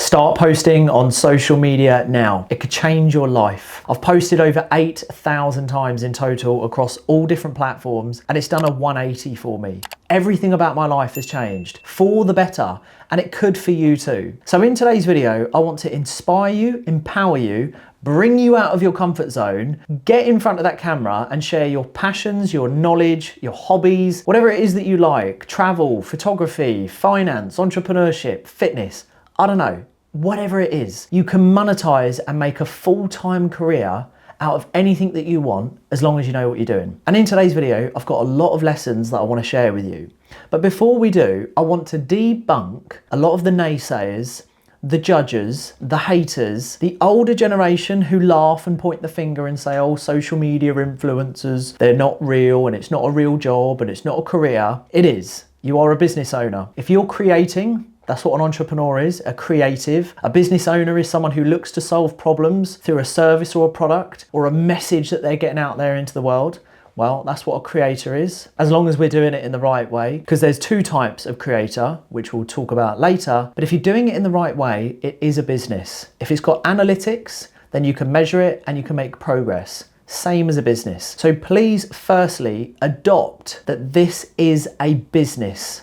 Start posting on social media now. It could change your life. I've posted over 8,000 times in total across all different platforms, and it's done a 180 for me. Everything about my life has changed for the better, and it could for you too. So in today's video, I want to inspire you, empower you, bring you out of your comfort zone, get in front of that camera and share your passions, your knowledge, your hobbies, whatever it is that you like, travel, photography, finance, entrepreneurship, fitness, I don't know, whatever it is. You can monetize and make a full-time career out of anything that you want, as long as you know what you're doing. And in today's video, I've got a lot of lessons that I want to share with you. But before we do, I want to debunk a lot of the naysayers, the judges, the haters, the older generation who laugh and point the finger and say, oh, social media influencers, they're not real and it's not a real job and it's not a career. It is. You are a business owner. If you're creating, that's what an entrepreneur is, a creative. A business owner is someone who looks to solve problems through a service or a product or a message that they're getting out there into the world. Well, that's what a creator is, as long as we're doing it in the right way, because there's two types of creator, which we'll talk about later. But if you're doing it in the right way, it is a business. If it's got analytics, then you can measure it and you can make progress. Same as a business. So please, firstly, adopt that this is a business.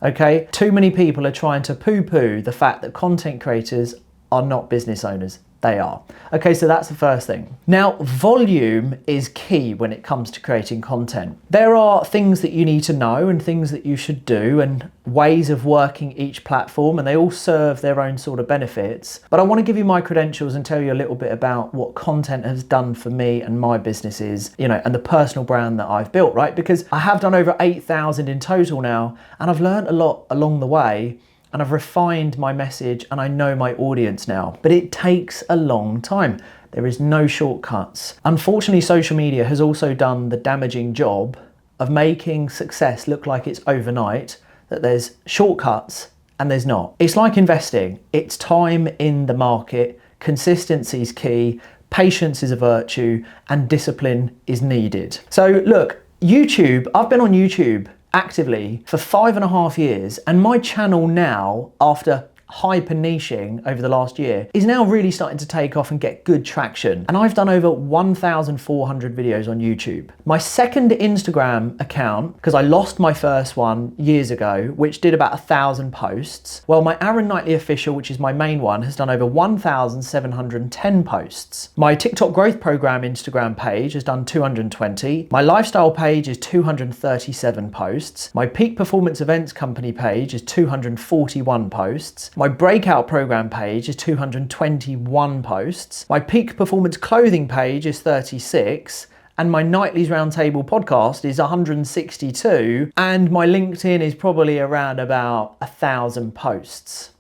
Okay, too many people are trying to poo-poo the fact that content creators are not business owners. They are. Okay, so that's the first thing. Now, volume is key when it comes to creating content. There are things that you need to know and things that you should do and ways of working each platform, and they all serve their own sort of benefits. But I want to give you my credentials and tell you a little bit about what content has done for me and my businesses, you know, and the personal brand that I've built, right? Because I have done over 8,000 in total now, and I've learned a lot along the way. And I've refined my message and I know my audience now, but it takes a long time. There is no shortcuts. Unfortunately, social media has also done the damaging job of making success look like it's overnight, that there's shortcuts and there's not. It's like investing. It's time in the market. Consistency is key. Patience is a virtue and discipline is needed. So look, YouTube, I've been on YouTube actively for 5.5 years, and my channel now, after hyper niching over the last year, is now really starting to take off and get good traction. And I've done over 1,400 videos on YouTube. My second Instagram account, because I lost my first one years ago, which did about 1,000 posts. Well, my Knightley official, which is my main one, has done over 1,710 posts. My TikTok growth program Instagram page has done 220. My lifestyle page is 237 posts. My peak performance events company page is 241 posts. My breakout program page is 221 posts. My peak performance clothing page is 36. And my Knightley's Roundtable podcast is 162. And my LinkedIn is probably around about 1,000 posts.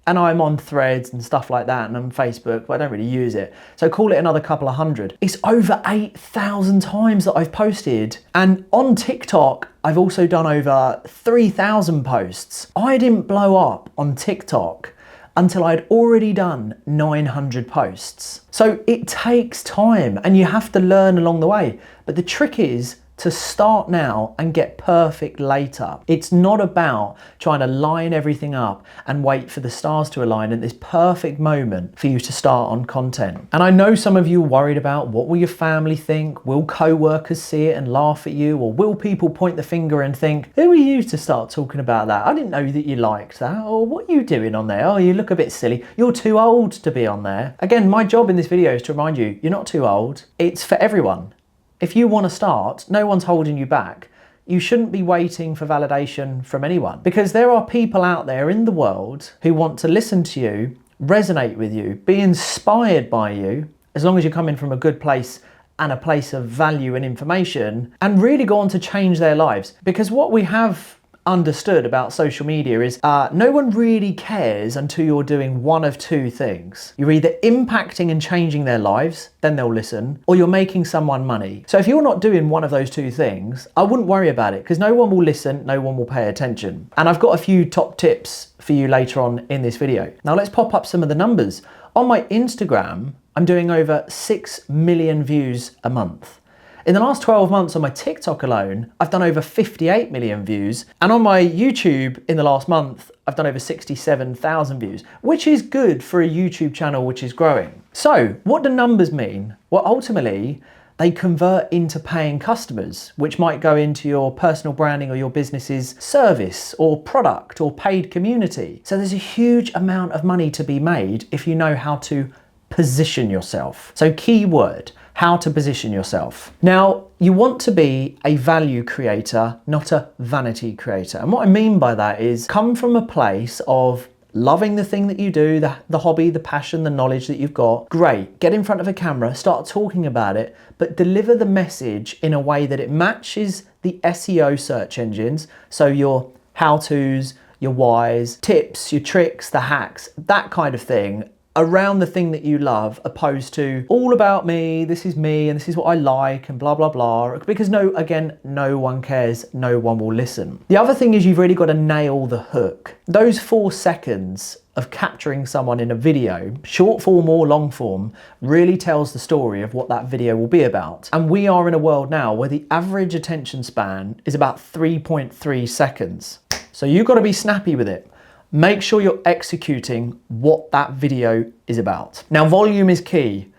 And I'm on Threads and stuff like that, and on Facebook, but I don't really use it. So call it another couple of hundred. It's over 8,000 times that I've posted. And on TikTok, I've also done over 3,000 posts. I didn't blow up on TikTok until I'd already done 900 posts. So it takes time and you have to learn along the way. But the trick is to start now and get perfect later. It's not about trying to line everything up and wait for the stars to align at this perfect moment for you to start on content. And I know some of you are worried about what will your family think? Will co-workers see it and laugh at you? Or will people point the finger and think, who are you to start talking about that? I didn't know that you liked that. Or what are you doing on there? Oh, you look a bit silly. You're too old to be on there. Again, my job in this video is to remind you, you're not too old. It's for everyone. If you want to start, no one's holding you back. You shouldn't be waiting for validation from anyone, because there are people out there in the world who want to listen to you, resonate with you, be inspired by you, as long as you're coming from a good place and a place of value and information, and really go on to change their lives. Because what we have understood about social media is no one really cares until you're doing one of two things. You're either impacting and changing their lives, then they'll listen, or you're making someone money. So if you're not doing one of those two things, I wouldn't worry about it, because no one will listen, no one will pay attention. And I've got a few top tips for you later on in this video. Now let's pop up some of the numbers. On my Instagram, I'm doing over 6 million views a month. In the last 12 months on my TikTok alone, I've done over 58 million views. And on my YouTube in the last month, I've done over 67,000 views, which is good for a YouTube channel which is growing. So what do numbers mean? Well, ultimately, they convert into paying customers, which might go into your personal branding or your business's service or product or paid community. So there's a huge amount of money to be made if you know how to position yourself. So keyword, how to position yourself. Now, you want to be a value creator, not a vanity creator. And what I mean by that is come from a place of loving the thing that you do, the hobby, the passion, the knowledge that you've got. Great, get in front of a camera, start talking about it, but deliver the message in a way that it matches the SEO search engines. So your how-tos, your whys, tips, your tricks, the hacks, that kind of thing, around the thing that you love, opposed to all about me, this is me, and this is what I like, and blah, blah, blah. Because no one cares, no one will listen. The other thing is you've really got to nail the hook. Those 4 seconds of capturing someone in a video, short form or long form, really tells the story of what that video will be about. And we are in a world now where the average attention span is about 3.3 seconds. So you've got to be snappy with it. Make sure you're executing what that video is about. Now, volume is key.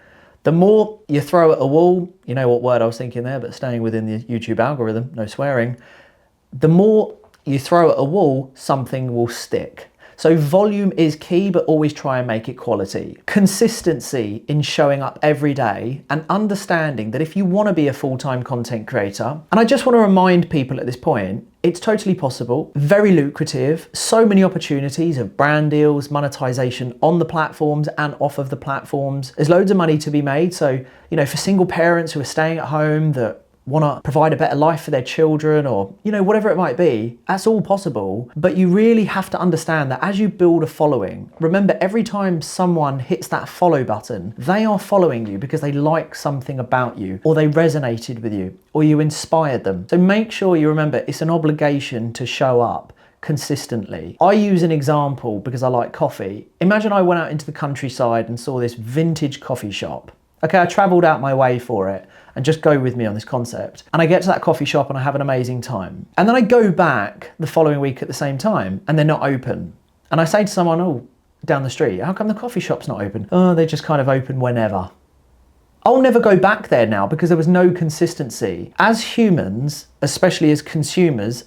The more you throw at a wall, you know what word I was thinking there, but staying within the YouTube algorithm, no swearing. The more you throw at a wall, something will stick. So volume is key, but always try and make it quality. Consistency in showing up every day and understanding that if you want to be a full-time content creator, and I just want to remind people at this point, it's totally possible, very lucrative, so many opportunities of brand deals, monetization on the platforms and off of the platforms. There's loads of money to be made. So, you know, for single parents who are staying at home that want to provide a better life for their children, or, you know, whatever it might be, that's all possible. But you really have to understand that as you build a following, remember every time someone hits that follow button, they are following you because they like something about you, or they resonated with you, or you inspired them. So make sure you remember it's an obligation to show up consistently. I use an example because I like coffee. Imagine I went out into the countryside and saw this vintage coffee shop. Okay, I traveled out my way for it, and just go with me on this concept. And I get to that coffee shop and I have an amazing time. And then I go back the following week at the same time and they're not open. And I say to someone, oh, down the street, how come the coffee shop's not open? Oh, they just kind of open whenever. I'll never go back there now because there was no consistency. As humans, especially as consumers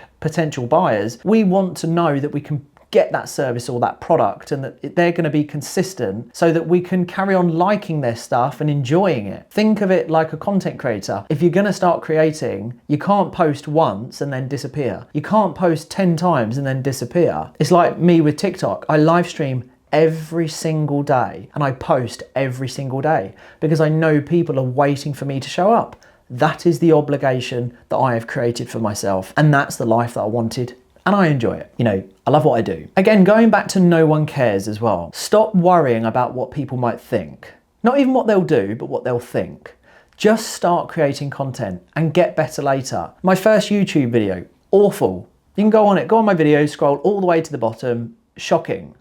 / potential buyers, we want to know that we can get that service or that product and that they're going to be consistent so that we can carry on liking their stuff and enjoying it. Think of it like a content creator. If you're going to start creating, you can't post once and then disappear. You can't post 10 times and then disappear. It's like me with TikTok. I live stream every single day and I post every single day because I know people are waiting for me to show up. That is the obligation that I have created for myself, and that's the life that I wanted. And I enjoy it. You know, I love what I do. Again, going back to no one cares as well. Stop worrying about what people might think. Not even what they'll do, but what they'll think. Just start creating content and get better later. My first YouTube video, awful. You can go on it, go on my videos, scroll all the way to the bottom, shocking.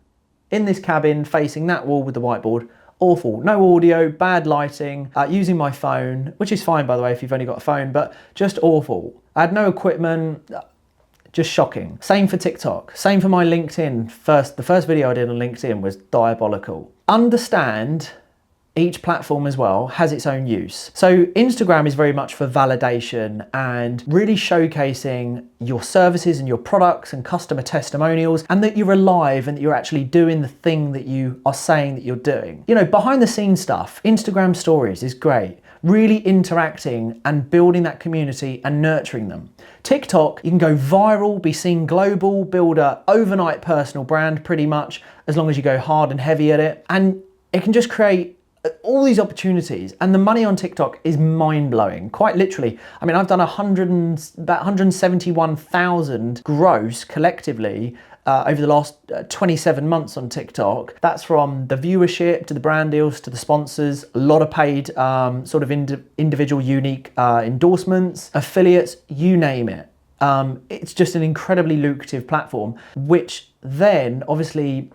In this cabin, facing that wall with the whiteboard, awful. No audio, bad lighting, using my phone, which is fine by the way if you've only got a phone, but just awful. I had no equipment. Just shocking. Same for TikTok. Same for my LinkedIn. The first video I did on LinkedIn was diabolical. Understand each platform as well has its own use. So Instagram is very much for validation and really showcasing your services and your products and customer testimonials, and that you're alive and that you're actually doing the thing that you are saying that you're doing. You know, behind the scenes stuff, Instagram stories is great. Really interacting and building that community and nurturing them. TikTok, you can go viral, be seen global, build a overnight personal brand pretty much, as long as you go hard and heavy at it. And it can just create all these opportunities, and the money on TikTok is mind-blowing, quite literally. I mean, I've done about 171,000 gross collectively over the last 27 months on TikTok. That's from the viewership to the brand deals to the sponsors, a lot of paid sort of individual unique endorsements, affiliates, you name it. It's just an incredibly lucrative platform, which then obviously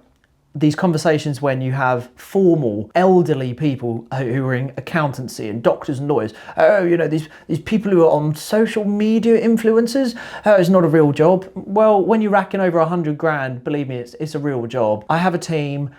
these conversations when you have formal elderly people who are in accountancy and doctors and lawyers. Oh, you know, these people who are on social media influencers, it's not a real job. Well, when you're racking over 100 grand, believe me, it's a real job. I have a team.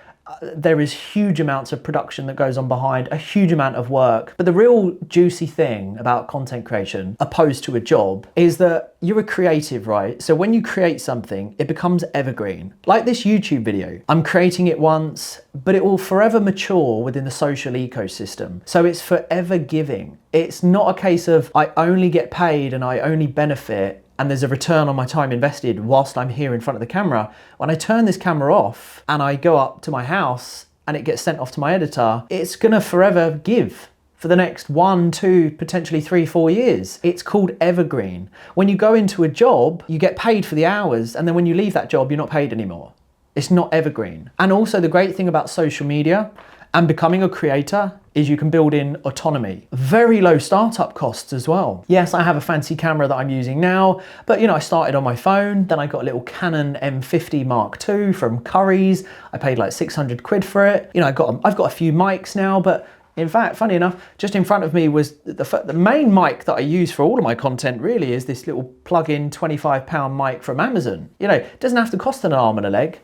There is huge amounts of production that goes on behind, a huge amount of work. But the real juicy thing about content creation, opposed to a job, is that you're a creative, right? So when you create something, it becomes evergreen. Like this YouTube video, I'm creating it once, but it will forever mature within the social ecosystem. So it's forever giving. It's not a case of I only get paid and I only benefit and there's a return on my time invested whilst I'm here in front of the camera. When I turn this camera off and I go up to my house and it gets sent off to my editor, it's gonna forever give for the next 1, 2, potentially 3, 4 years. It's called evergreen. When you go into a job, you get paid for the hours, and then when you leave that job, you're not paid anymore. It's not evergreen. And also the great thing about social media and becoming a creator is you can build in autonomy. Very low startup costs as well. Yes, I have a fancy camera that I'm using now, but you know, I started on my phone, then I got a little Canon M50 Mark II from Curry's. I paid like 600 quid for it. You know, I've got a few mics now, but in fact, funny enough, just in front of me was the main mic that I use for all of my content really is this little plug-in £25 mic from Amazon. You know, it doesn't have to cost an arm and a leg,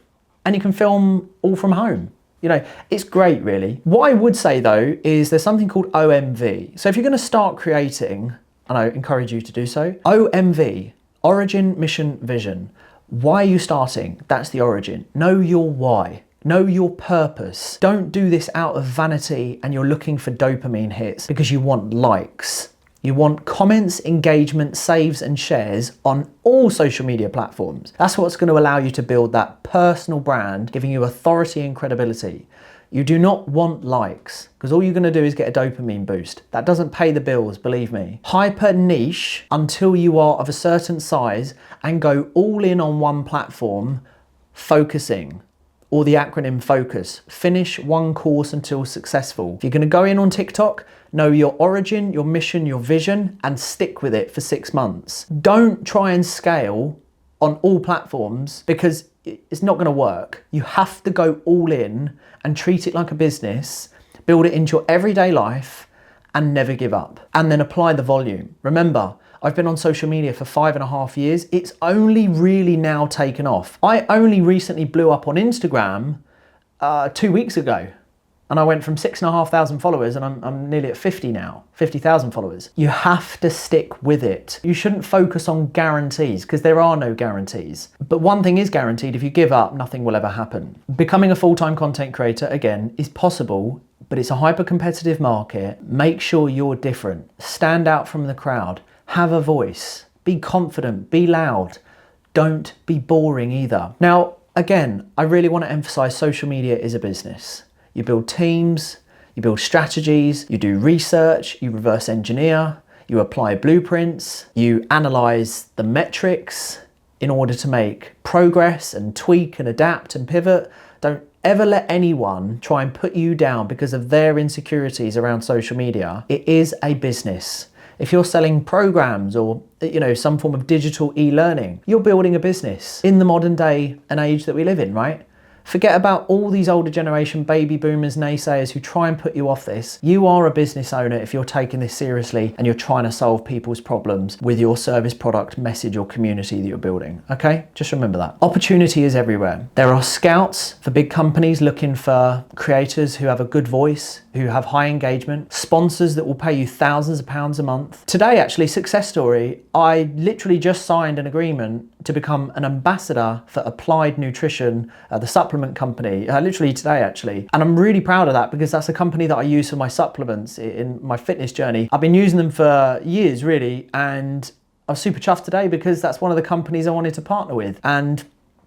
and you can film all from home. You know, it's great really. What I would say though is there's something called OMV. So if you're going to start creating, and I encourage you to do so, OMV, origin, mission, vision. Why are you starting? That's the origin. Know your why. Know your purpose. Don't do this out of vanity and you're looking for dopamine hits because you want likes. You want comments, engagement, saves and shares on all social media platforms. That's what's going to allow you to build that personal brand, giving you authority and credibility. You do not want likes because all you're going to do is get a dopamine boost. That doesn't pay the bills, believe me. Hyper niche until you are of a certain size and go all in on one platform, focusing. Or the acronym FOCUS. Finish one course until successful. If you're going to go in on TikTok, know your origin, your mission, your vision, and stick with it for 6 months. Don't try and scale on all platforms because it's not going to work. You have to go all in and treat it like a business, build it into your everyday life, and never give up. And then apply the volume. Remember, I've been on social media for 5.5 years. It's only really now taken off. I only recently blew up on Instagram 2 weeks ago. And I went from 6,500 followers and I'm nearly at 50 now, 50,000 followers. You have to stick with it. You shouldn't focus on guarantees because there are no guarantees. But one thing is guaranteed, if you give up, nothing will ever happen. Becoming a full-time content creator, again, is possible, but it's a hyper-competitive market. Make sure you're different. Stand out from the crowd. Have a voice, be confident, be loud. Don't be boring either. Now, again, I really want to emphasize social media is a business. You build teams, you build strategies, you do research, you reverse engineer, you apply blueprints, you analyze the metrics in order to make progress and tweak and adapt and pivot. Don't ever let anyone try and put you down because of their insecurities around social media. It is a business. If you're selling programs or, you know, some form of digital e-learning, you're building a business in the modern day and age that we live in, right? Forget about all these older generation baby boomers, naysayers who try and put you off this. You are a business owner if you're taking this seriously and you're trying to solve people's problems with your service, product, message or community that you're building, okay? Just remember that. Opportunity is everywhere. There are scouts for big companies looking for creators who have a good voice, who have high engagement, sponsors that will pay you thousands of pounds a month. Today, actually, success story, I literally just signed an agreement to become an ambassador for Applied Nutrition, the supplement company, literally today actually. And I'm really proud of that because that's a company that I use for my supplements in my fitness journey. I've been using them for years really, and I was super chuffed today because that's one of the companies I wanted to partner with. And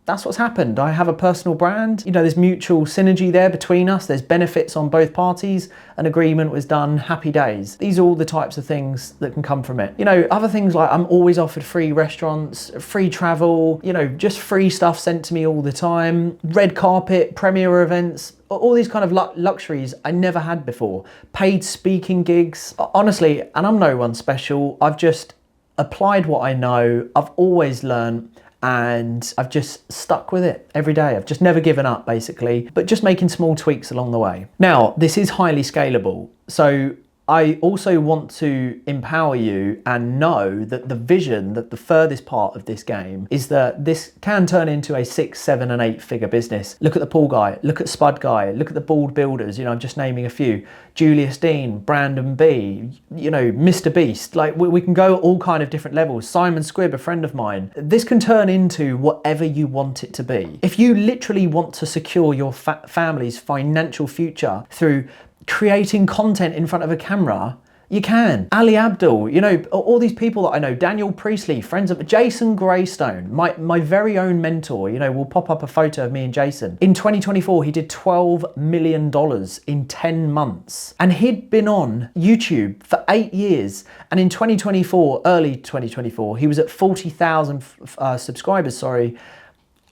that's what's happened. I have a personal brand. You know, there's mutual synergy there between us. There's benefits on both parties. An agreement was done, happy days. These are all the types of things that can come from it. You know, other things like I'm always offered free restaurants, free travel, you know, just free stuff sent to me all the time. Red carpet, premiere events, all these kind of luxuries I never had before. Paid speaking gigs. Honestly, and I'm no one special. I've just applied what I know. I've always learned. and I've just stuck with it every day. I've just never given up basically, but just making small tweaks along the way. Now, this is highly scalable. So I also want to empower you and know that the vision, that the furthest part of this game is that this can turn into a 6, 7 and 8 figure business. Look at the pool guy, look at Spud guy, look at the bald builders, you know, I'm just naming a few. Julius Dean, Brandon B, you know, Mr. Beast, like we can go all kind of different levels. Simon Squibb, a friend of mine. This can turn into whatever you want it to be. If you literally want to secure your family's financial future through creating content in front of a camera, you can. Ali Abdul, you know, all these people that I know, Daniel Priestley, friends of Jason Greystone, my very own mentor, you know, we'll pop up a photo of me and Jason. In 2024, he did $12 million in 10 months. And he'd been on YouTube for 8 years. And in 2024, early 2024, he was at 40,000 subscribers, sorry.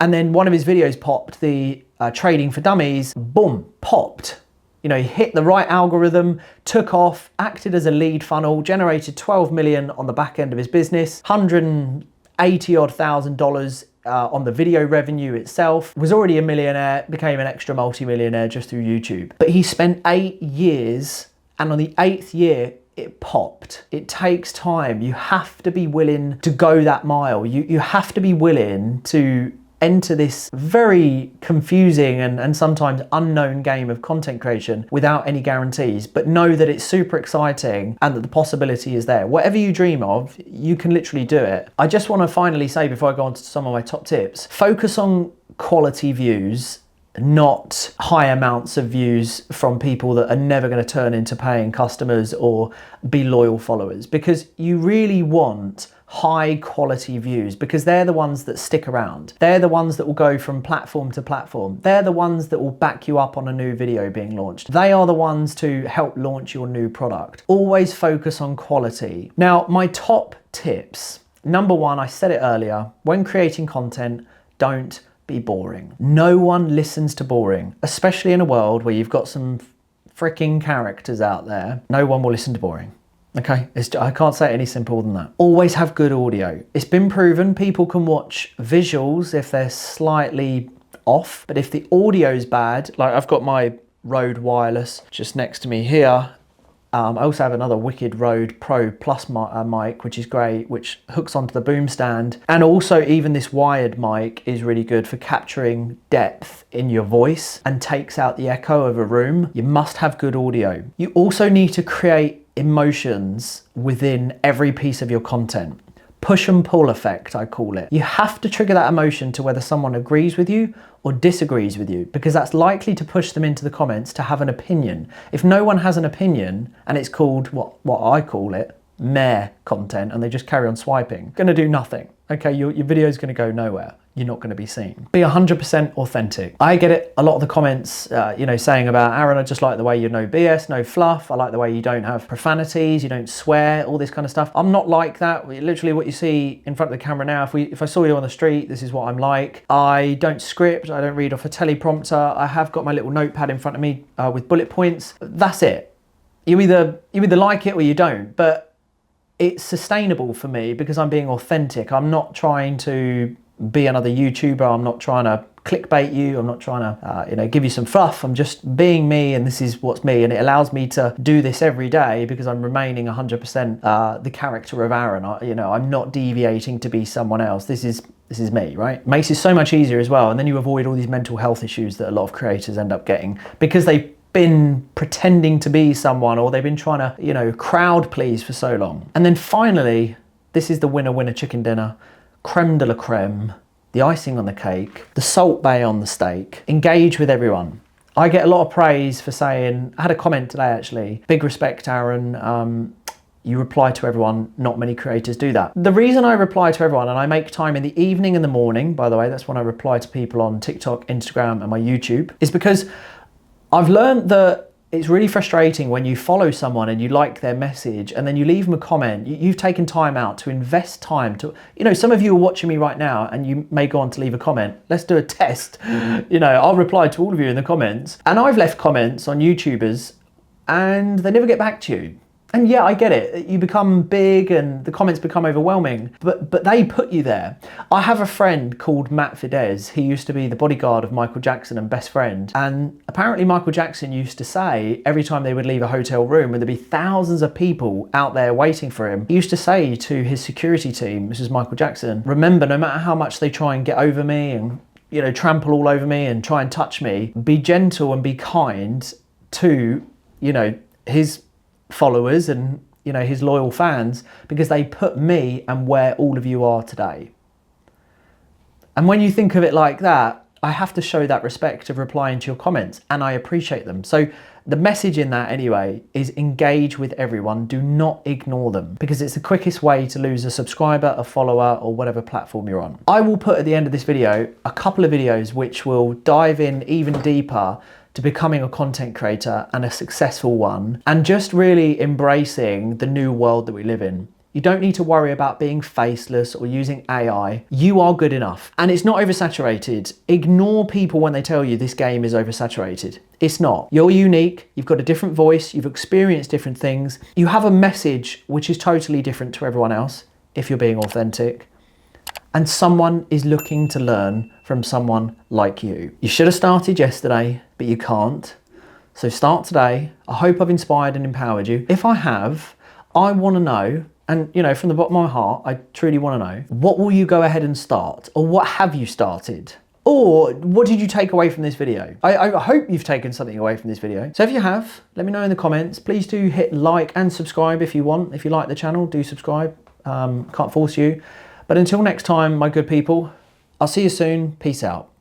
And then one of his videos popped, the Trading for Dummies, boom, popped. You know, he hit the right algorithm, took off, acted as a lead funnel, generated 12 million on the back end of his business, 180 odd thousand dollars on the video revenue itself, was already a millionaire, became an extra multi-millionaire just through YouTube. But he spent 8 years, and on the 8th year, it popped. It takes time. You have to be willing to go that mile. You have to be willing to enter this very confusing and sometimes unknown game of content creation without any guarantees, but know that it's super exciting and that the possibility is there. Whatever you dream of, you can literally do it. I just want to finally say, before I go on to some of my top tips, focus on quality views, not high amounts of views from people that are never going to turn into paying customers or be loyal followers, because you really want high quality views, because they're the ones that stick around. They're the ones that will go from platform to platform. They're the ones that will back you up on a new video being launched. They are the ones to help launch your new product. Always focus on quality. Now, my top tips. Number one, I said it earlier, when creating content, don't be boring. No one listens to boring, especially in a world where you've got some freaking characters out there. No one will listen to boring. Okay, I can't say it any simpler than that. Always have good audio. It's been proven people can watch visuals if they're slightly off, but if the audio's bad, like I've got my Rode Wireless just next to me here. I also have another Wicked Rode Pro Plus mic, which is great, which hooks onto the boom stand. And also even this wired mic is really good for capturing depth in your voice and takes out the echo of a room. You must have good audio. You also need to create emotions within every piece of your content. Push and pull effect, I call it. You have to trigger that emotion to whether someone agrees with you or disagrees with you, because that's likely to push them into the comments to have an opinion. If no one has an opinion and it's called what I call it, meh content, and they just carry on swiping, gonna do nothing. Okay, your video is gonna go nowhere. You're not going to be seen. Be 100% authentic. I get it, a lot of the comments, you know, saying about, Aaron, I just like the way you're no BS, no fluff. I like the way you don't have profanities, you don't swear, all this kind of stuff. I'm not like that. Literally what you see in front of the camera now, if I saw you on the street, this is what I'm like. I don't script, I don't read off a teleprompter. I have got my little notepad in front of me with bullet points. That's it. You either like it or you don't, but it's sustainable for me because I'm being authentic. I'm not trying to be another YouTuber. I'm not trying to clickbait you. I'm not trying to, you know, give you some fluff. I'm just being me, and this is what's me. And it allows me to do this every day because I'm remaining 100% the character of Aaron. You know, I'm not deviating to be someone else. This is me, right? Makes it so much easier as well. And then you avoid all these mental health issues that a lot of creators end up getting because they've been pretending to be someone, or they've been trying to, you know, crowd please for so long. And then finally, this is the winner chicken dinner. Creme de la creme, the icing on the cake, the Salt Bae on the steak. Engage with everyone. I get a lot of praise for saying, I had a comment today actually, big respect Aaron, you reply to everyone, not many creators do that. The reason I reply to everyone, and I make time in the evening and the morning, by the way, that's when I reply to people on TikTok, Instagram and my YouTube, is because I've learned that it's really frustrating when you follow someone and you like their message and then you leave them a comment. You've taken time out to invest time to, you know, some of you are watching me right now and you may go on to leave a comment. Let's do a test. You know, I'll reply to all of you in the comments. And I've left comments on YouTubers and they never get back to you. And yeah, I get it. You become big and the comments become overwhelming, but they put you there. I have a friend called Matt Fidesz. He used to be the bodyguard of Michael Jackson and best friend. And apparently Michael Jackson used to say every time they would leave a hotel room and there'd be thousands of people out there waiting for him, he used to say to his security team, this is Michael Jackson, remember, no matter how much they try and get over me and, you know, trample all over me and try and touch me, be gentle and be kind to, you know, his followers and, you know, his loyal fans, because they put me and where all of you are today. And when you think of it like that, I have to show that respect of replying to your comments, and I appreciate them. So the message in that anyway is engage with everyone. Do not ignore them, because it's the quickest way to lose a subscriber, a follower, or whatever platform you're on. I will put at the end of this video a couple of videos which will dive in even deeper to becoming a content creator and a successful one, and just really embracing the new world that we live in. You don't need to worry about being faceless or using AI. You are good enough, and it's not oversaturated. Ignore people when they tell you this game is oversaturated. It's not. You're unique, you've got a different voice, you've experienced different things, you have a message which is totally different to everyone else if you're being authentic. And someone is looking to learn from someone like you. You should have started yesterday, but you can't. So start today. I hope I've inspired and empowered you. If I have, I want to know, and you know, from the bottom of my heart, I truly want to know, what will you go ahead and start? Or what have you started? Or what did you take away from this video? I hope you've taken something away from this video. So if you have, let me know in the comments. Please do hit like and subscribe if you want. If you like the channel, do subscribe. Can't force you. But until next time, my good people, I'll see you soon. Peace out.